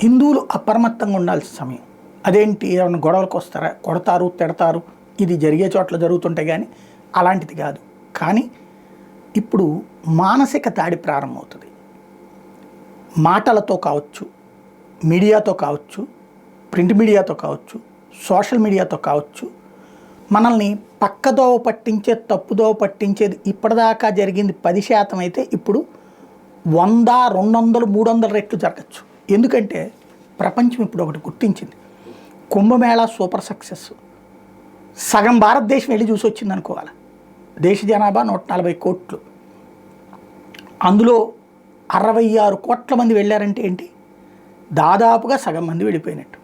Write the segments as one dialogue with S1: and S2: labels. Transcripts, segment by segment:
S1: హిందువులు అప్రమత్తంగా ఉండాల్సిన సమయం. అదేంటి ఏమైనా గొడవలకు వస్తారా, కొడతారు, తిడతారు, ఇది జరిగే చోట్ల జరుగుతుంటే కానీ అలాంటిది కాదు. కానీ ఇప్పుడు మానసిక దాడి ప్రారంభమవుతుంది. మాటలతో కావచ్చు, మీడియాతో కావచ్చు, ప్రింట్ మీడియాతో కావచ్చు, సోషల్ మీడియాతో కావచ్చు. మనల్ని పక్కదోవ పట్టించే, తప్పుదోవ పట్టించేది ఇప్పటిదాకా జరిగింది 10% అయితే ఇప్పుడు 100, 200, 300 రెట్లు జరగచ్చు. ఎందుకంటే ప్రపంచం ఇప్పుడు ఒకటి గుర్తించింది, కుంభమేళా సూపర్ సక్సెస్. సగం భారతదేశం వెళ్ళి చూసి వచ్చింది అనుకోవాలి. దేశ జనాభా 140 కోట్లు, అందులో 66 కోట్ల మంది వెళ్ళారంటే ఏంటి, దాదాపుగా సగం మంది వెళ్ళిపోయినట్టు.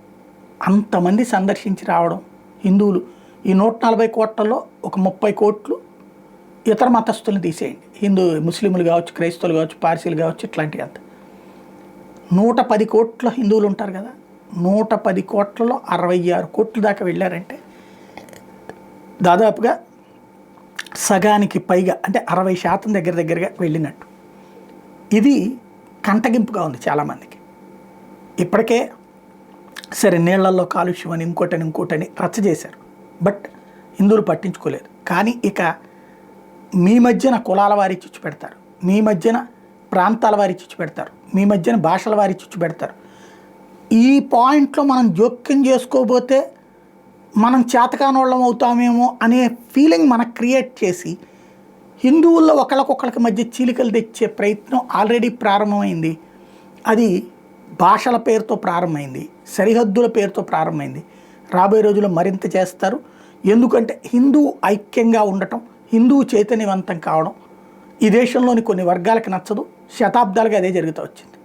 S1: అంతమంది సందర్శించి రావడం. హిందువులు ఈ 140 కోట్లలో ఒక 30 కోట్లు ఇతర మతస్థులను తీసేయండి, ముస్లింలు కావచ్చు, క్రైస్తవులు కావచ్చు, పార్సీలు కావచ్చు, ఇట్లాంటివి అంత 110 కోట్ల హిందువులు ఉంటారు కదా. 110 కోట్లలో 66 కోట్ల దాకా వెళ్ళారంటే దాదాపుగా సగానికి పైగా, అంటే 60% దగ్గరగా వెళ్ళినట్టు. ఇది కంటగింపుగా ఉంది చాలామందికి. ఇప్పటికే సరే నీళ్లలో కాలుష్యం అని ఇంకోటని రచ్చ చేశారు, బట్ హిందువులు పట్టించుకోలేదు. కానీ ఇక మీ మధ్యన కులాల వారి చిచ్చు పెడతారు, మీ మధ్యన ప్రాంతాల వారి చిచ్చు పెడతారు, మీ మధ్యన భాషల వారి చిచ్చు పెడతారు. ఈ పాయింట్లో మనం జోక్యం చేసుకోబోతే మనం చేతకానోళ్ళం అవుతామేమో అనే ఫీలింగ్ మనకు క్రియేట్ చేసి హిందువుల్లో ఒకళ్ళకొకళ్ళకి మధ్య చీలికలు తెచ్చే ప్రయత్నం ఆల్రెడీ ప్రారంభమైంది. అది భాషల పేరుతో ప్రారంభమైంది, సరిహద్దుల పేరుతో ప్రారంభమైంది. రాబోయే రోజుల్లో మరింత చేస్తారు. ఎందుకంటే హిందూ ఐక్యంగా ఉండటం, హిందూ చైతన్యవంతం కావడం ఈ దేశంలోని కొన్ని వర్గాలకు నచ్చదు. శతాబ్దాలుగా అదే జరుగుతూ వచ్చింది.